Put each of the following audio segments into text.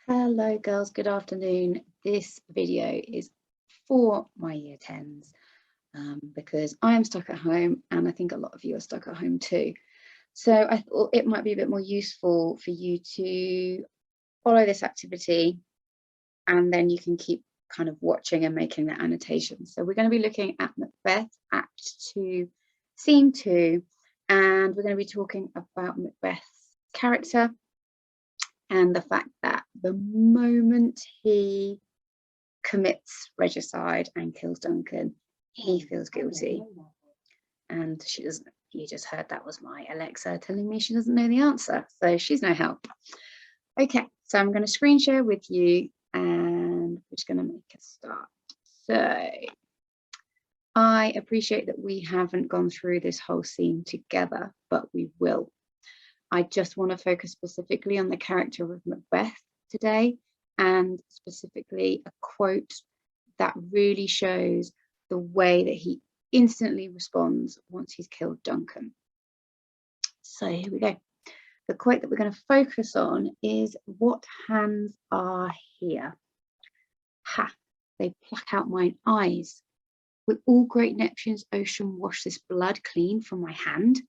Hello girls, good afternoon. This video is for my year 10s because I am stuck at home and I think a lot of you are stuck at home too. So I thought it might be a bit more useful for you to follow this activity and then you can keep kind of watching and making the annotations. So we're going to be looking at Macbeth, Act 2, Scene 2, and we're going to be talking about Macbeth's character and the fact that the moment he commits regicide and kills Duncan, he feels guilty. And she doesn't, you just heard that was my Alexa telling me she doesn't know the answer, so she's no help. Okay, so I'm going to screen share with you and we're just going to make a start. So I appreciate that we haven't gone through this whole scene together, but we will. I just want to focus specifically on the character of Macbeth today, and specifically a quote that really shows the way that he instantly responds once he's killed Duncan. So here we go. The quote that we're going to focus on is, "What hands are here? Ha, they pluck out mine eyes. Will all great Neptune's ocean wash this blood clean from my hand?"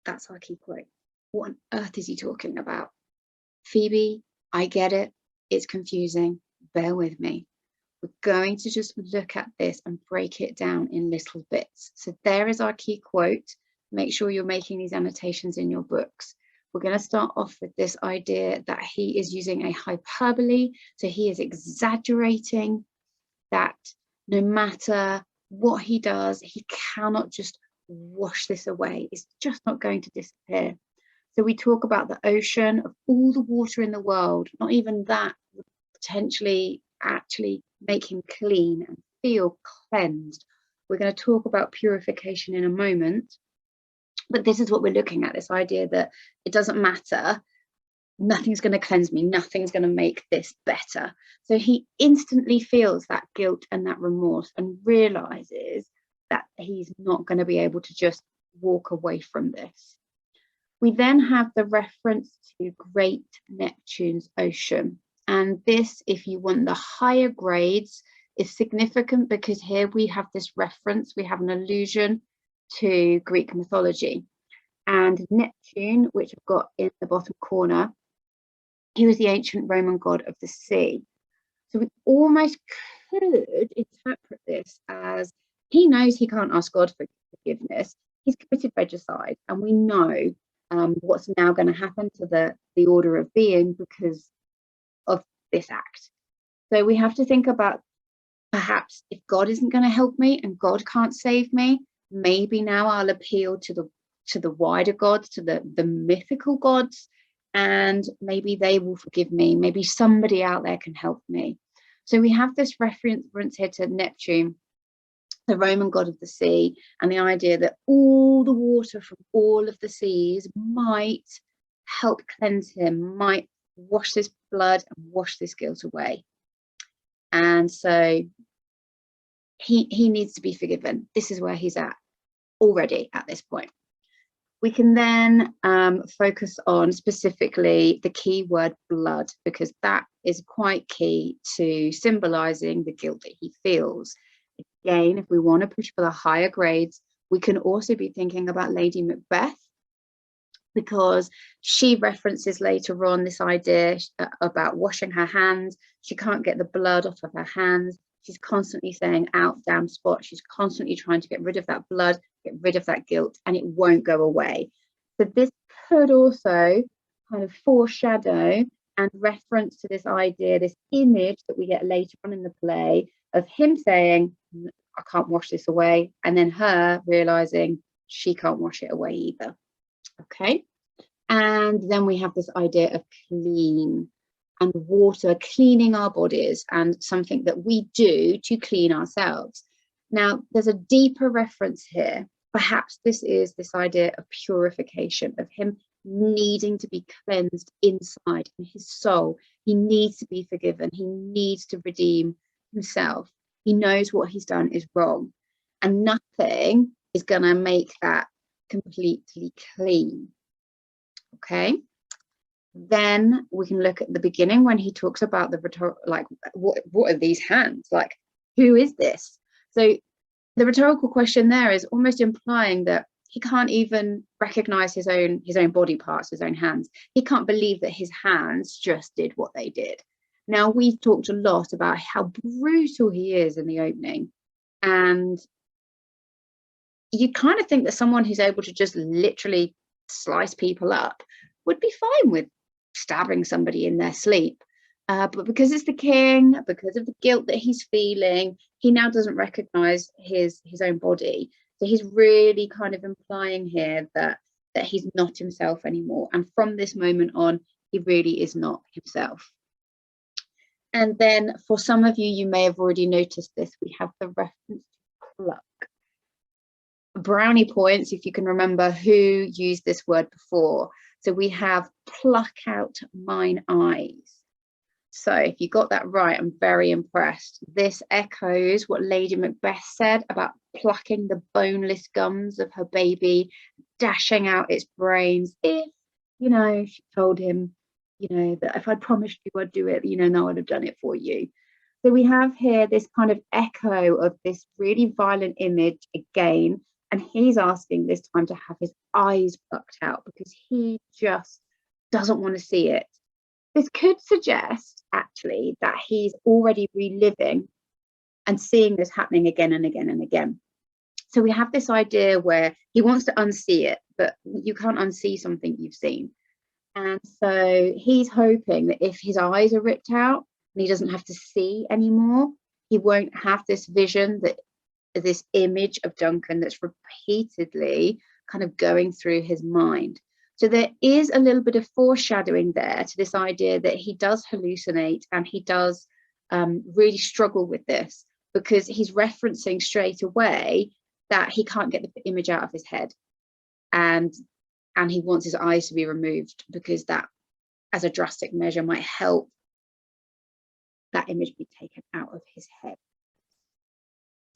That's our key quote. What on earth is he talking about? Phoebe, I get it. It's confusing. Bear with me. We're going to just look at this and break it down in little bits. So there is our key quote. Make sure you're making these annotations in your books. We're going to start off with this idea that he is using a hyperbole. So he is exaggerating that no matter what he does, he cannot just wash this away. It's just not going to disappear. So we talk about the ocean, of all the water in the world, not even that would potentially actually make him clean and feel cleansed. We're going to talk about purification in a moment, but this is what we're looking at, this idea that it doesn't matter, nothing's going to cleanse me, nothing's going to make this better. So he instantly feels that guilt and that remorse and realizes that he's not going to be able to just walk away from this. We then have the reference to Great Neptune's ocean. And this, if you want the higher grades, is significant because here we have this reference, we have an allusion to Greek mythology. And Neptune, which I've got in the bottom corner, he was the ancient Roman god of the sea. So we almost could interpret this as he knows he can't ask God for forgiveness. He's committed regicide, and we know what's now going to happen to the order of being because of this act. So we have to think about, perhaps if God isn't going to help me and God can't save me, maybe now I'll appeal to the wider gods, to the mythical gods, and maybe they will forgive me. Maybe somebody out there can help me. So we have this reference here to Neptune, the Roman god of the sea, and the idea that all the water from all of the seas might help cleanse him, might wash this blood and wash this guilt away. And so he needs to be forgiven. This is where he's at already at this point. We can then focus on specifically the key word blood, because that is quite key to symbolizing the guilt that he feels. Again, if we want to push for the higher grades, we can also be thinking about Lady Macbeth, because she references later on this idea about washing her hands. She can't get the blood off of her hands. She's constantly saying, "Out, damn spot." She's constantly trying to get rid of that blood, get rid of that guilt, and it won't go away. So this could also kind of foreshadow and reference to this idea, this image that we get later on in the play of him saying, "I can't wash this away," and then her realizing she can't wash it away either. Okay, and then we have this idea of clean and water, cleaning our bodies, and something that we do to clean ourselves. Now, there's a deeper reference here. Perhaps this is this idea of purification, of him needing to be cleansed inside in his soul. He needs to be forgiven. He needs to redeem himself. He knows what he's done is wrong, and nothing is going to make that completely clean. Okay, Then we can look at the beginning when he talks about the like, what are these hands? Like, who is this? So the rhetorical question there is almost implying that he can't even recognize his own body parts, his own hands. He can't believe that his hands just did what they did. Now, we've talked a lot about how brutal he is in the opening, and you kind of think that someone who's able to just literally slice people up would be fine with stabbing somebody in their sleep. But because it's the king, because of the guilt that he's feeling, he now doesn't recognize his own body. So he's really kind of implying here that he's not himself anymore. And from this moment on, he really is not himself. And then for some of you, you may have already noticed this, we have the reference to pluck. Brownie points if you can remember who used this word before. So we have pluck out mine eyes. So if you got that right, I'm very impressed. This echoes what Lady Macbeth said about plucking the boneless gums of her baby, dashing out its brains. If, she told him, that if I'd promised you I'd do it, no, I'd have done it for you. So we have here this kind of echo of this really violent image again. And he's asking this time to have his eyes plucked out because he just doesn't want to see it. This could suggest, actually, that he's already reliving and seeing this happening again and again and again. So we have this idea where he wants to unsee it, but you can't unsee something you've seen. And so he's hoping that if his eyes are ripped out and he doesn't have to see anymore, he won't have this vision, that this image of Duncan that's repeatedly kind of going through his mind. So there is a little bit of foreshadowing there to this idea that he does hallucinate, and he does really struggle with this because he's referencing straight away that he can't get the image out of his head, and he wants his eyes to be removed because that, as a drastic measure, might help that image be taken out of his head.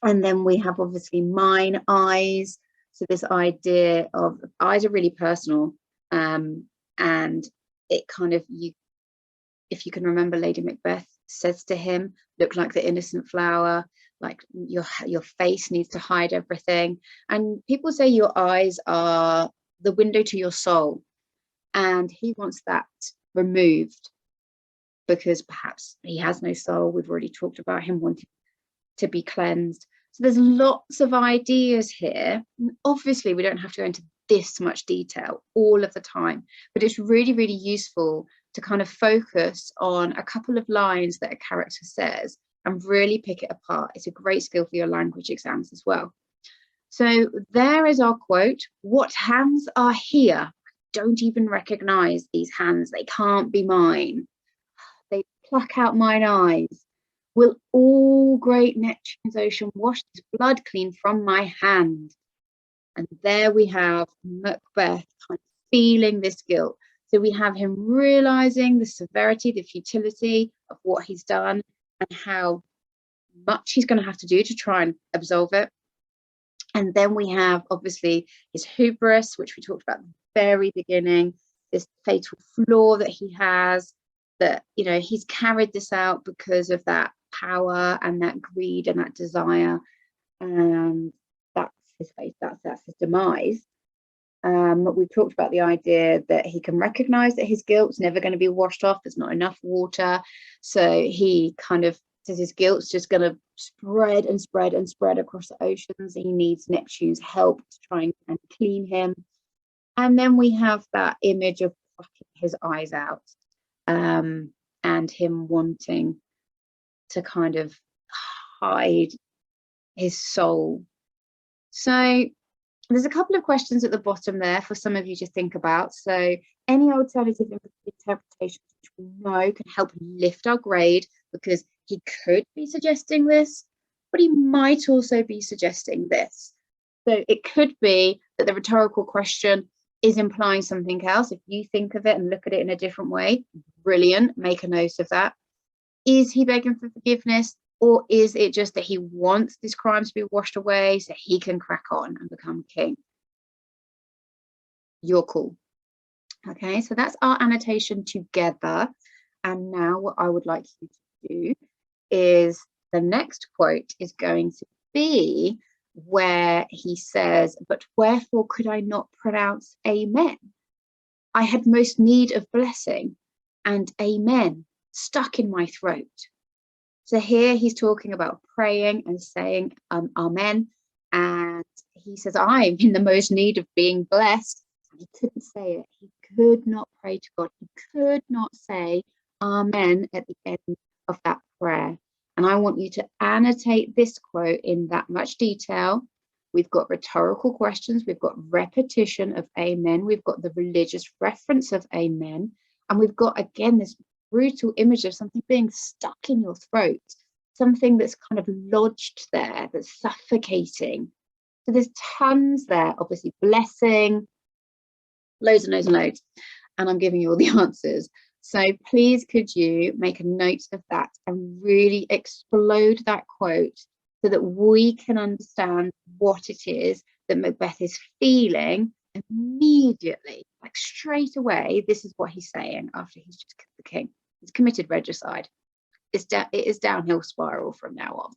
And then we have obviously mine eyes. So this idea of eyes are really personal, and it kind of, if you can remember, Lady Macbeth says to him, look like the innocent flower, like your face needs to hide everything. And people say your eyes are the window to your soul, and he wants that removed because perhaps he has no soul. We've already talked about him wanting to be cleansed. So there's lots of ideas here. Obviously, we don't have to go into this much detail all of the time, but it's really, really useful to kind of focus on a couple of lines that a character says and really pick it apart. It's a great skill for your language exams as well. So there is our quote. What hands are here? I don't even recognize these hands. They can't be mine. They pluck out mine eyes. Will all great Neptune's ocean wash this blood clean from my hand? And there we have Macbeth kind of feeling this guilt. So we have him realizing the severity, the futility of what he's done, and how much he's going to have to do to try and absolve it. And then we have obviously his hubris, which we talked about at the very beginning, this fatal flaw that he has, that, he's carried this out because of that power and that greed and that desire, and that's his fate, that's his demise. We've talked about the idea that he can recognize that his guilt's never going to be washed off. There's not enough water, so he kind of says his guilt's just going to spread and spread and spread across the oceans. He needs Neptune's help to try and clean him. And then we have that image of plucking his eyes out, and him wanting to kind of hide his soul. So there's a couple of questions at the bottom there for some of you to think about. So any alternative interpretations which we know can help lift our grade, because he could be suggesting this, but he might also be suggesting this. So it could be that the rhetorical question is implying something else. If you think of it and look at it in a different way, brilliant, make a note of that. Is he begging for forgiveness, or is it just that he wants this crime to be washed away so he can crack on and become king? Your call. Okay, so that's our annotation together. And now what I would like you to do is the next quote is going to be where he says, "But wherefore could I not pronounce amen? I had most need of blessing, and amen stuck in my throat." So here he's talking about praying and saying amen. And he says, I'm in the most need of being blessed. And he couldn't say it. He could not pray to God. He could not say amen at the end of that prayer. And I want you to annotate this quote in that much detail. We've got rhetorical questions. We've got repetition of amen. We've got the religious reference of amen. And we've got, again, this brutal image of something being stuck in your throat, something that's kind of lodged there, that's suffocating. So there's tons there, obviously blessing, loads and loads and loads. And I'm giving you all the answers. So please could you make a note of that and really explode that quote so that we can understand what it is that Macbeth is feeling immediately, like straight away. This is what he's saying after he's just killed the king. He's committed regicide. It is downhill spiral from now on.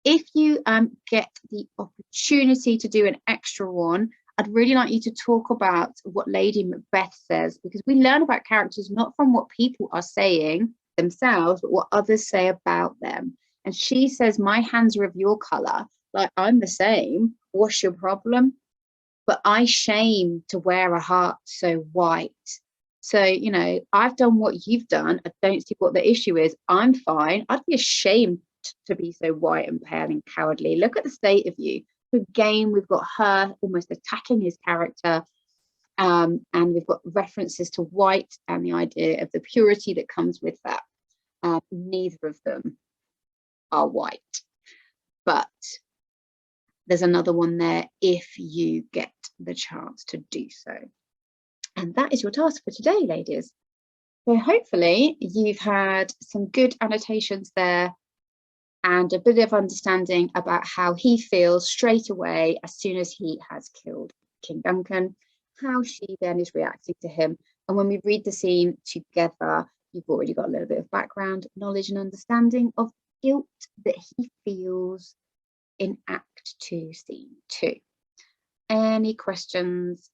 If you get the opportunity to do an extra one, I'd really like you to talk about what Lady Macbeth says, because we learn about characters not from what people are saying themselves, but what others say about them. And she says, my hands are of your colour, like I'm the same. What's your problem? But I shame to wear a heart so white. So, you know, I've done what you've done. I don't see what the issue is. I'm fine. I'd be ashamed to be so white and pale and cowardly. Look at the state of you. Again, we've got her almost attacking his character. And we've got references to white and the idea of the purity that comes with that. Neither of them are white. But there's another one there if you get the chance to do so. And that is your task for today, ladies. So hopefully you've had some good annotations there and a bit of understanding about how he feels straight away as soon as he has killed King Duncan, how she then is reacting to him. And when we read the scene together, you've already got a little bit of background knowledge and understanding of guilt that he feels in Act 2, Scene 2. Any questions?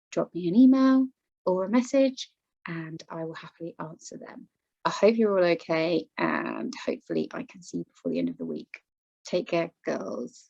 Drop me an email or a message and I will happily answer them. I hope you're all okay and hopefully I can see you before the end of the week. Take care, girls.